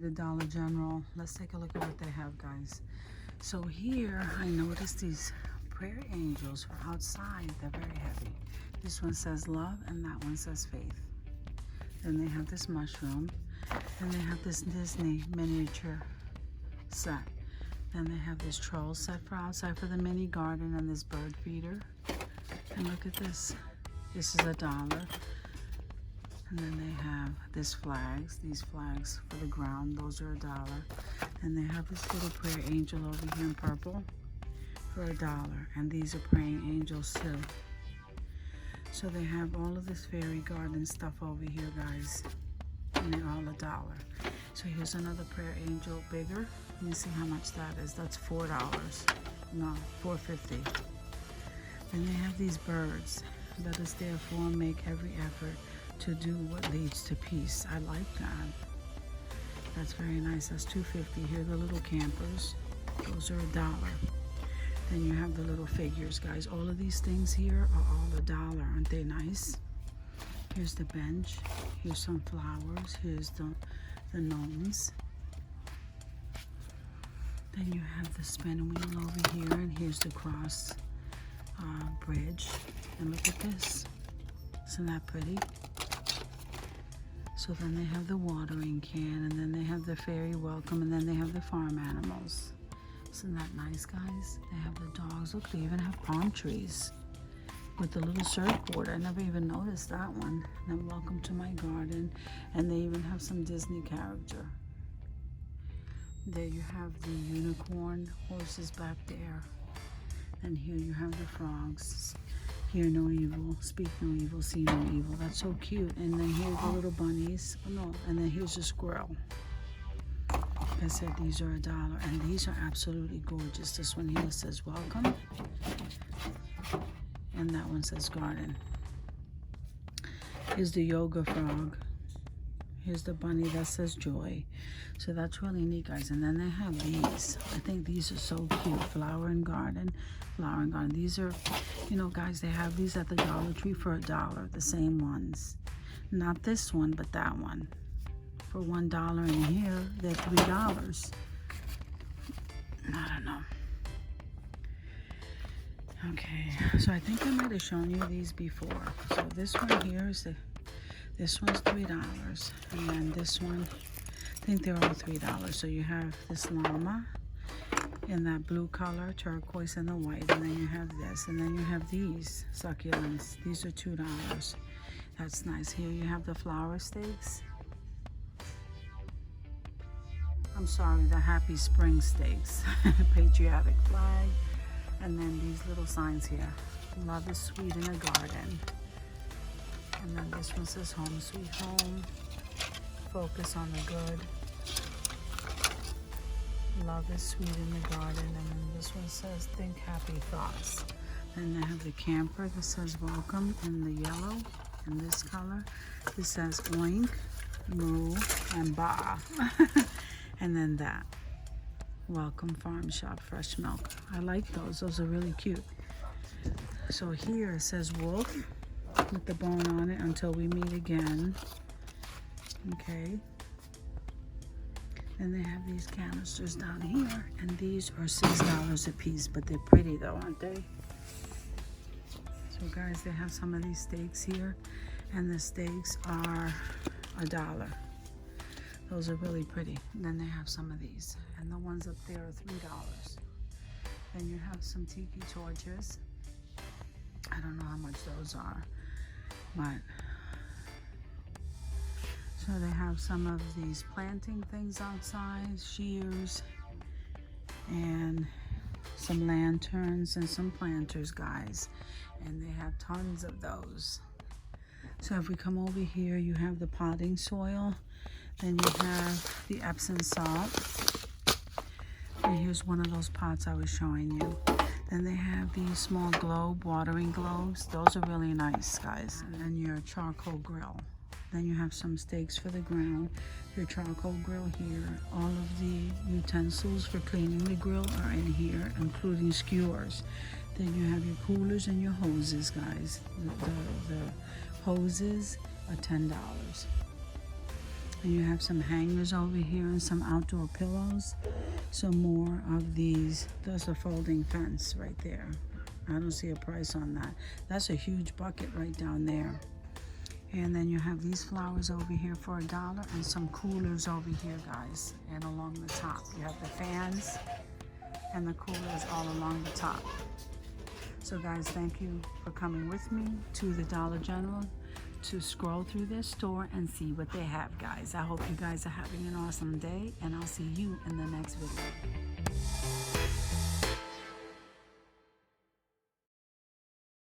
The Dollar General. Let's take a look at what they have, guys. So here I noticed these prayer angels for outside. They're very heavy. This one says love and that one says faith. Then they have this mushroom. Then they have this Disney miniature set. Then they have this troll set for outside for the mini garden and this bird feeder. And look at this. This is $1. And then they have these flags for the ground. Those are $1. And they have this little prayer angel over here in purple for $1. And these are praying angels too. So they have all of this fairy garden stuff over here, guys. And they're all $1. So here's another prayer angel, bigger. Let me see how much that is. That's $4. No, $4.50. Then they have these birds. Let us therefore make every effort to do what leads to peace. I like that. That's very nice. That's $2.50. Here are the little campers. Those are $1. Then you have the little figures, guys. All of these things here are all $1. Aren't they nice? Here's the bench. Here's some flowers. Here's the gnomes. Then you have the spinning wheel over here, and here's the cross bridge. And look at this. Isn't that pretty? So then they have the watering can, and then they have the fairy welcome, and then they have the farm animals. Isn't that nice, guys? They have the dogs. Look, they even have palm trees with the little surfboard. I never even noticed that one. And then welcome to my garden. And they even have some Disney character. There you have the unicorn horses back there. And here you have the frogs. Hear no evil, speak no evil, see no evil. That's so cute. And then here's the little bunnies. Oh no, and then here's the squirrel. Like I said, these are $1, and these are absolutely gorgeous. This one here says welcome, and that one says garden. Here's the yoga frog. Here's the bunny that says joy. So that's really neat, guys. And then they have these. I think these are so cute. Flower and garden. Flower and garden. These are, you know, guys, they have these at the Dollar Tree for $1. The same ones. Not this one, but that one. For $1. And here, they're $3. I don't know. Okay. So I think I might have shown you these before. So this one here is this one's $3, and then this one, I think they're all $3. So you have this llama in that blue color, turquoise, and the white, and then you have this, and then you have these succulents. These are $2. That's nice. Here you have the flower steaks. I'm sorry, the Happy Spring steaks. Patriotic flag, and then these little signs here. Love is sweet in a garden. And then this one says home sweet home. Focus on the good. Love is sweet in the garden. And then this one says think happy thoughts. And they have the camper that says welcome in the yellow. In this color. It says oink, moo, and ba. And then that. Welcome farm shop, fresh milk. I like those. Those are really cute. So here it says wolf with the bone on it until we meet again. Okay. And they have these canisters down here, and these are $6 a piece, but they're pretty though, aren't they? So guys, they have some of these steaks here, and the steaks are $1. Those are really pretty. And then they have some of these, and the ones up there are $3. Then you have some tiki torches. I don't know how much those are, but so they have some of these planting things outside, shears, and some lanterns and some planters, guys, and they have tons of those. So if we come over here, you have the potting soil, then you have the Epsom salt, and here's one of those pots I was showing you. Then they have these small watering globes. Those are really nice, guys. And then your charcoal grill. Then you have some stakes for the ground. Your charcoal grill here. All of the utensils for cleaning the grill are in here, including skewers. Then you have your coolers and your hoses, guys. The hoses are $10. And you have some hangers over here and some outdoor pillows. Some more of these. There's a folding fence right there. I don't see a price on that. That's a huge bucket right down there. And then you have these flowers over here for $1 and some coolers over here, guys. And along the top, you have the fans and the coolers all along the top. So guys, thank you for coming with me to the Dollar General to scroll through their store and see what they have, guys. I hope you guys are having an awesome day, and I'll see you in the next video.